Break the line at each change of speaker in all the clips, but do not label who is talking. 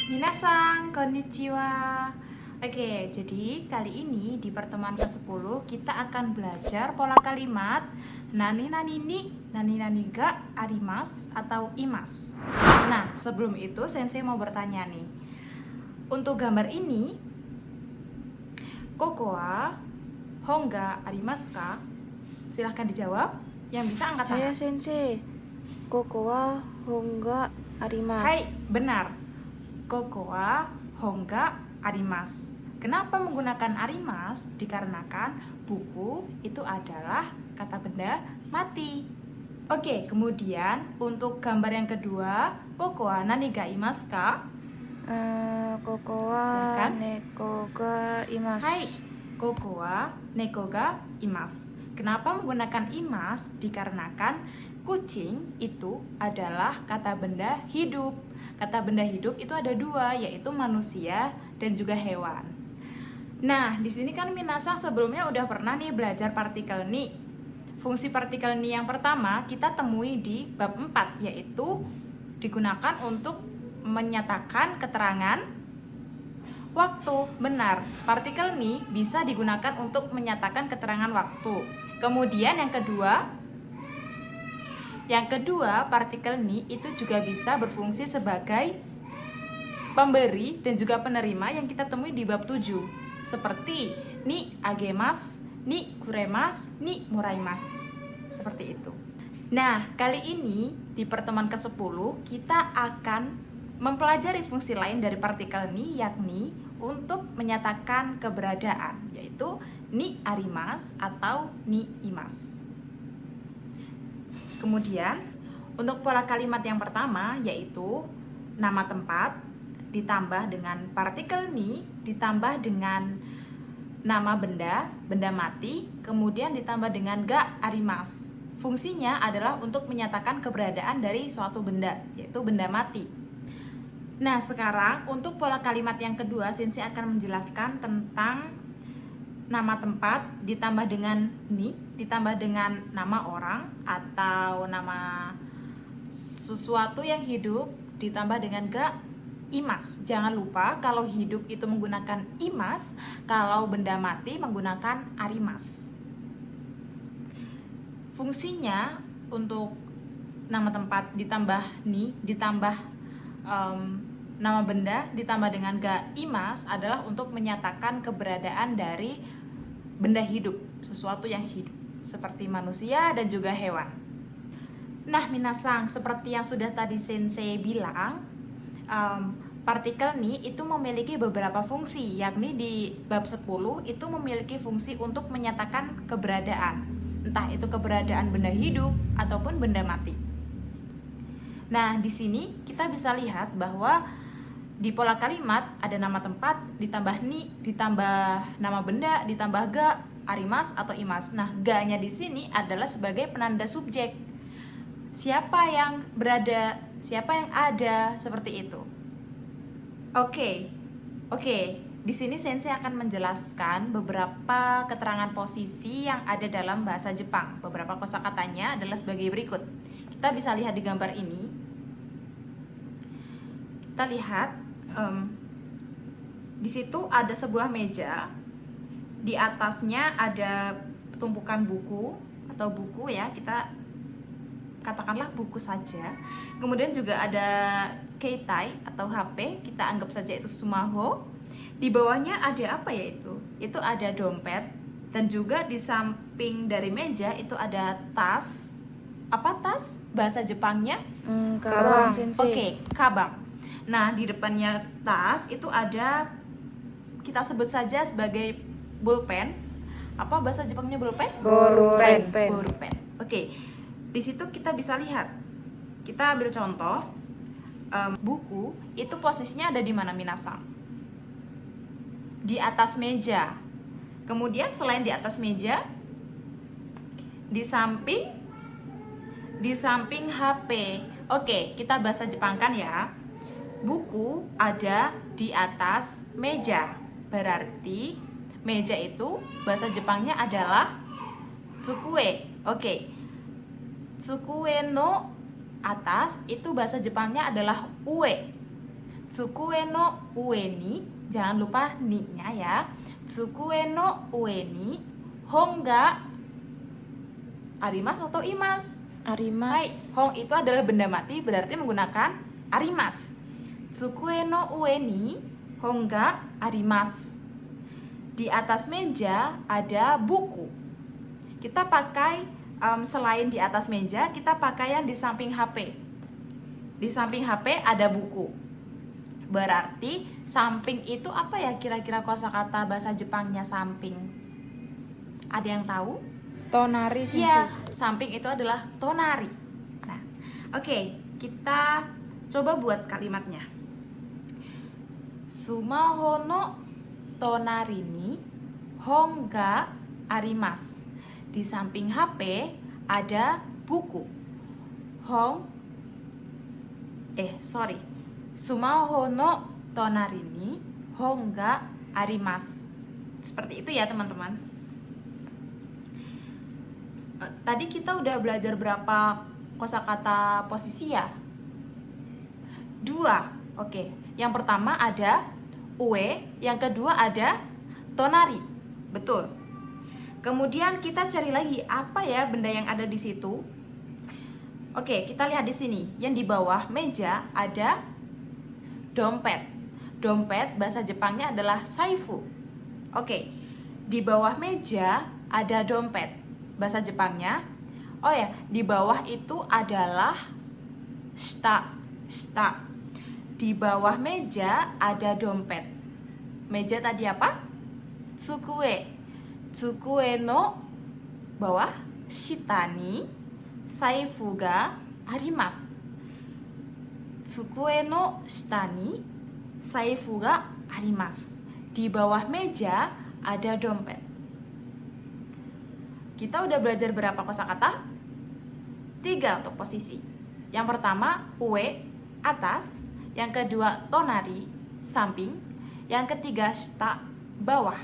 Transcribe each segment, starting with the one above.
Minasan, konnichiwa. Oke, jadi kali ini di pertemuan ke-10 kita akan belajar pola kalimat nani nani ni, nani nani ga arimasu atau imas. Nah, sebelum itu sensei mau bertanya nih. Untuk gambar ini, koko wa hon ga arimasu ka? Silahkan dijawab. Yang bisa angkat tangan.
Saya sensei. Koko wa hon ga arimasu.
Hai, benar. Koko wa hon ga arimasu. Kenapa menggunakan arimasu? Dikarenakan buku itu adalah kata benda mati. Oke, kemudian untuk gambar yang kedua, koko wa nani ga imasu ka?
Koko wa
Silakan.
neko ga imasu.
Hai, koko wa neko ga imasu. Kenapa menggunakan imas? Dikarenakan kucing itu adalah kata benda hidup. Kata benda hidup itu ada dua, yaitu manusia dan juga hewan. Nah, di sini kan Minasang sebelumnya udah pernah nih belajar partikel ni. Fungsi partikel ni yang pertama kita temui di bab 4, yaitu digunakan untuk menyatakan keterangan waktu. Benar, partikel ni bisa digunakan untuk menyatakan keterangan waktu. Kemudian yang kedua, partikel ni itu juga bisa berfungsi sebagai pemberi dan juga penerima yang kita temui di bab 7. Seperti ni agemasu, ni kuremasu, ni moraimasu. Seperti itu. Nah, kali ini di pertemuan ke-10 kita akan mempelajari fungsi lain dari partikel ni, yakni untuk menyatakan keberadaan, yaitu ni arimasu atau ni imasu. Kemudian, untuk pola kalimat yang pertama yaitu nama tempat ditambah dengan partikel ni ditambah dengan nama benda, benda mati, kemudian ditambah dengan ga arimasu. Fungsinya adalah untuk menyatakan keberadaan dari suatu benda, yaitu benda mati. Nah, sekarang untuk pola kalimat yang kedua, Sensei akan menjelaskan tentang nama tempat ditambah dengan ni, ditambah dengan nama orang atau nama sesuatu yang hidup ditambah dengan ga imas. Jangan lupa kalau hidup itu menggunakan imas, kalau benda mati menggunakan arimas. Fungsinya untuk nama tempat ditambah ni, ditambah nama benda ditambah dengan ga imas adalah untuk menyatakan keberadaan dari benda hidup, sesuatu yang hidup, seperti manusia dan juga hewan. Nah, Minasang, seperti yang sudah tadi Sensei bilang, partikel ni itu memiliki beberapa fungsi, yakni di bab 10 itu memiliki fungsi untuk menyatakan keberadaan, entah itu keberadaan benda hidup ataupun benda mati. Nah, di sini kita bisa lihat bahwa di pola kalimat ada nama tempat ditambah ni, ditambah nama benda, ditambah ga, arimas atau imas. Nah, ga-nya di sini adalah sebagai penanda subjek. Siapa yang berada, siapa yang ada, seperti itu. Oke. Di sini Sensei akan menjelaskan beberapa keterangan posisi yang ada dalam bahasa Jepang. Beberapa kosakatanya adalah sebagai berikut. Kita bisa lihat di gambar ini. Kita lihat di situ ada sebuah meja. Di atasnya ada tumpukan buku atau buku ya, kita katakanlah buku saja. Kemudian juga ada keitai atau HP, kita anggap saja itu sumaho. Di bawahnya ada apa ya itu? Itu ada dompet, dan juga di samping dari meja itu ada tas. Apa tas? Bahasa Jepangnya?
Kabang, sensei.
Oke, kabang. Nah, di depannya tas itu ada, kita sebut saja sebagai bulpen. Apa bahasa Jepangnya bulpen?
Bolpen.
Bolpen. Oke. Di situ kita bisa lihat. Kita ambil contoh, buku itu posisinya ada di mana, Minasang? Di atas meja. Kemudian selain di atas meja, di samping HP. Oke, kita bahasa Jepangkan ya. Buku ada di atas meja. Berarti meja itu bahasa Jepangnya adalah tsukue. Oke. Tsukue no atas itu bahasa Jepangnya adalah ue. tsukue no ue ni, jangan lupa ni-nya ya. Tsukue no ue ni hong ga arimasu atau imasu? Hai,
Arimasu.
hong itu adalah benda mati, berarti menggunakan arimasu. Tsukue no ue ni hong ga arimasu. Di atas meja ada buku. Kita pakai selain di atas meja, kita pakai yang di samping HP. Di samping HP ada buku. Berarti samping itu apa ya kira-kira kosakata bahasa Jepangnya samping? Ada yang tahu?
Tonari sensei.
Iya, samping itu adalah tonari. Nah, oke, kita coba buat kalimatnya. Sumaho no tonari ni hong ga arimasu. Di samping HP ada buku. Sumaho no tonari ni hong ga arimasu. Seperti itu ya teman-teman. Tadi kita udah belajar berapa kosakata posisi ya? 2. Oke. Yang pertama ada ue, yang kedua ada tonari. Betul. Kemudian kita cari lagi apa ya benda yang ada di situ. Oke, kita lihat di sini. Yang di bawah meja ada dompet. Dompet bahasa Jepangnya adalah saifu. Oke. Di bawah meja ada dompet. Bahasa Jepangnya, oh ya, di bawah itu adalah shita. Di bawah meja ada dompet. Meja tadi apa? Tsukue. Tsukue no bawah shita ni saifu ga arimasu. Tsukue no shita ni saifu ga arimasu. Di bawah meja ada dompet. Kita udah belajar berapa kosakata? 3 untuk posisi. Yang pertama ue, atas. Yang kedua tonari, samping. Yang ketiga shita, bawah.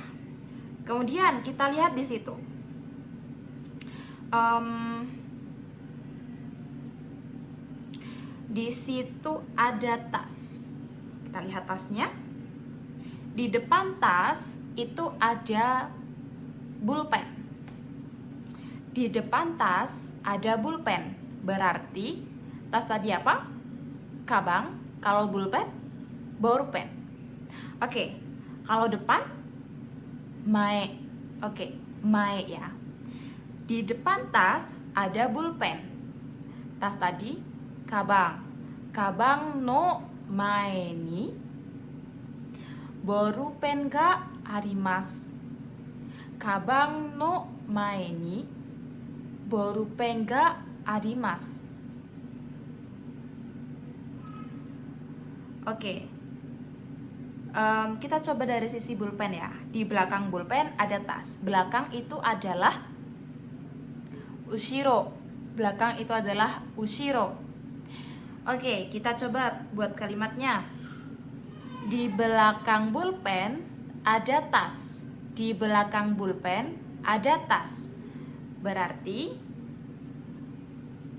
Kemudian kita lihat di situ. Di situ ada tas. Kita lihat tasnya. Di depan tas itu ada pulpen. Di depan tas ada pulpen. Berarti tas tadi apa? Kabang. Kalau pulpen, bolpen. Oke. Kalau depan, mae. Oke, mae ya. Di depan tas ada pulpen. Tas tadi kabang. Kabang no mae ni bolpen ga arimasu. Kabang no mae ni bolpen ga arimasu. Oke. Kita coba dari sisi pulpen ya. Di belakang pulpen ada tas. Belakang itu adalah ushiro. Belakang itu adalah ushiro. Oke, kita coba buat kalimatnya. Di belakang pulpen ada tas. Di belakang pulpen ada tas. Berarti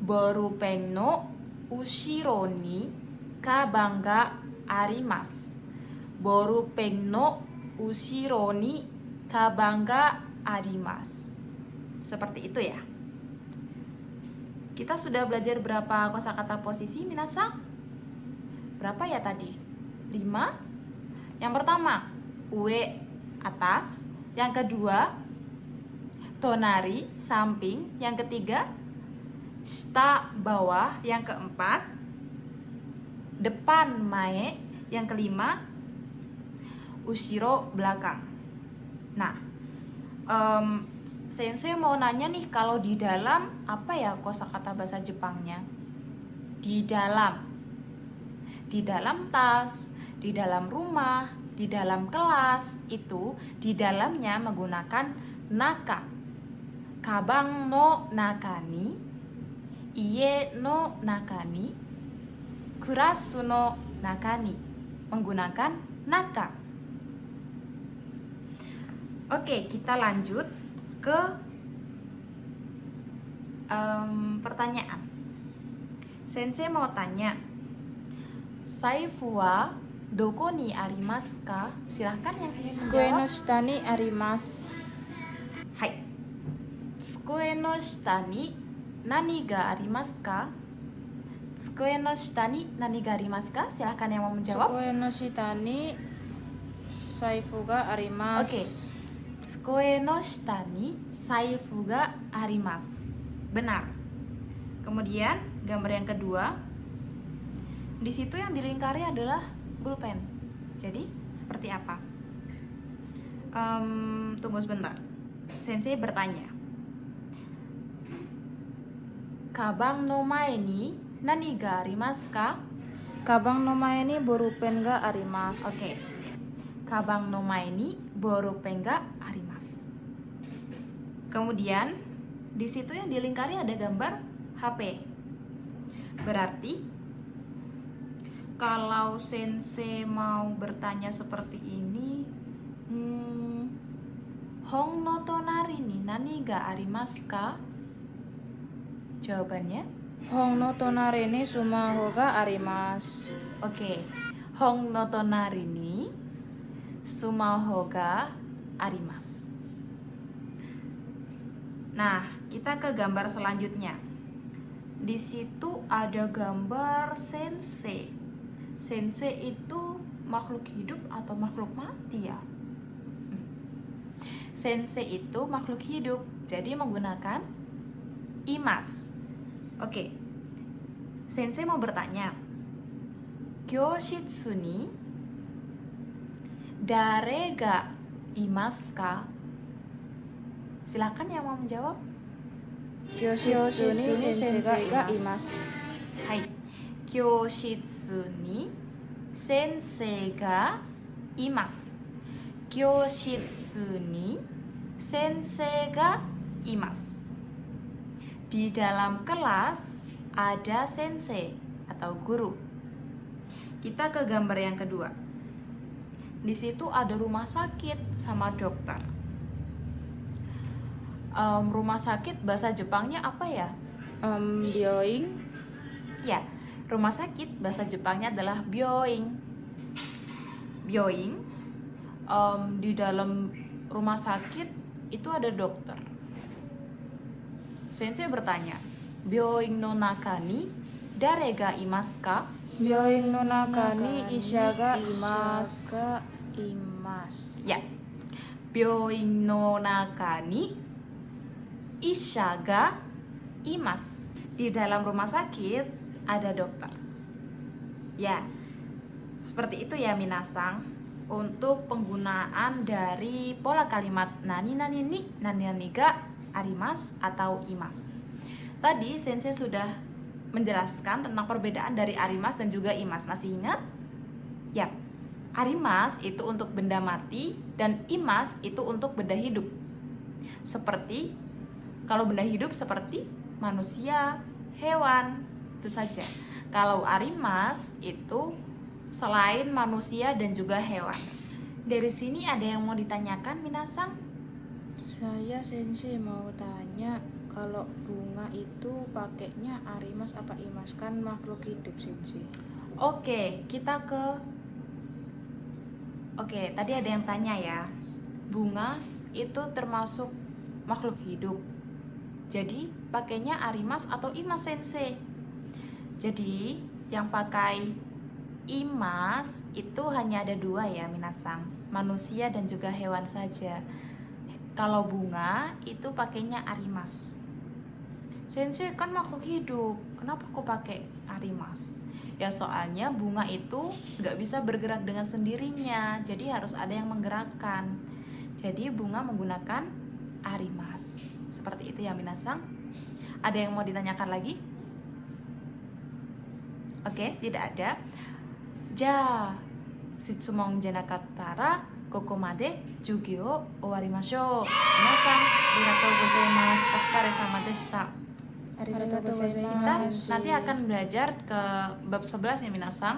bolpen no ushiro ni kabang ga arimasu. Bolpen no ushiro ni kabang ga arimasu. Seperti itu ya. Kita sudah belajar berapa kosakata posisi, minasang? Berapa ya tadi? 5. Yang pertama, ue, atas. Yang kedua, tonari, samping. Yang ketiga, shita, bawah. Yang keempat, depan, mae. Yang kelima, ushiro, belakang. Nah, sensei mau nanya nih, kalau di dalam apa ya kosakata bahasa Jepangnya? Di dalam tas, di dalam rumah, di dalam kelas, itu di dalamnya menggunakan naka. Kabang no naka ni, ie no naka ni, kurasu no naka ni, menggunakan naka. Oke, kita lanjut ke pertanyaan. Sensei mau tanya, saifu wa Doko ni arimasu ka? Silahkan yang ingin
Tsukue no
menjawab.
shita ni arimasu.
Hai. Tsukue no shita ni nani ga arimasu ka? Tsukue no shita ni nani ga arimasu ka? Silahkan yang mau menjawab.
Tsukue no shita ni saifu ga arimasu.
Oke. Tsukue no shita ni saifu ga arimasu. Benar. Kemudian gambar yang kedua. Di situ yang dilingkari adalah pulpen. Jadi seperti apa? Tunggu sebentar. Sensei bertanya. Kabang no mae ni nani ga arimasu ka?
Kabang no mae ni borupen ga arimasu.
Oke. Kabang no mae ni borupen ga arimasu. Kemudian di situ yang dilingkari ada gambar HP. Berarti kalau sensei mau bertanya seperti ini, Hong no tonari ni nani ga arimasu ka? Jawabannya,
Hong no tonari ni sumaho ga arimasu.
oke. Hong no tonari ni sumaho ga arimasu. Nah, kita ke gambar selanjutnya. Di situ ada gambar sensei. Sensei itu makhluk hidup atau makhluk mati ya? Sensei itu makhluk hidup, jadi menggunakan imas. Oke. Sensei mau bertanya. Kyoshitsu ni dare ga imasu ka? Silakan yang mau menjawab.
Kyoshitsu ni sensei ga imasu.
Hai. Kyoshitsu ni sensei ga imasu. Kyoshitsu ni sensei ga imasu. Di dalam kelas ada sensei atau guru. Kita ke gambar yang kedua. Di situ ada rumah sakit sama dokter. Rumah sakit bahasa Jepangnya apa ya?
Byoing.
Ya, rumah sakit bahasa Jepangnya adalah byoing. Byoing. Di dalam rumah sakit itu ada dokter. Sensei bertanya, byoing no naka ni dare ga imasu ka?
Byoing no naka ni isha ga imasu.
Ya. Byoing no naka ni isha ga imasu. Di dalam rumah sakit ada dokter. Ya. Seperti itu ya minasang. Untuk penggunaan dari pola kalimat nani nani ni nani nani ga arimasu atau imas. Tadi sensei sudah menjelaskan tentang perbedaan dari arimas dan juga imas. Masih ingat? Yap. Arimas itu untuk benda mati dan imas itu untuk benda hidup. Seperti kalau benda hidup seperti manusia, hewan, itu saja. Kalau arimas itu selain manusia dan juga hewan. Dari sini ada yang mau ditanyakan, minasang?
Saya sensei mau tanya, kalau bunga itu pakainya arimas apa imas? Kan makhluk hidup sensei.
Oke, tadi ada yang tanya ya. Bunga itu termasuk makhluk hidup. Jadi, pakainya arimas atau imas sensei? Jadi, yang pakai imas itu hanya ada dua ya minasang, manusia dan juga hewan saja. Kalau bunga itu pakainya arimas. Sensei kan makhluk hidup, kenapa kok pakai arimas? Ya soalnya bunga itu nggak bisa bergerak dengan sendirinya, jadi harus ada yang menggerakkan. Jadi bunga menggunakan arimas. Seperti itu ya minasang. Ada yang mau ditanyakan lagi? Oke, tidak ada. Ja, shitsumon janakattara kokomade jugyo owarimashou. Minasang, arigatou gozaimasu. Otsukare-sama deshita.
Arigatou
Kita
gozaimasu.
nanti akan belajar ke bab 11 ya minasang.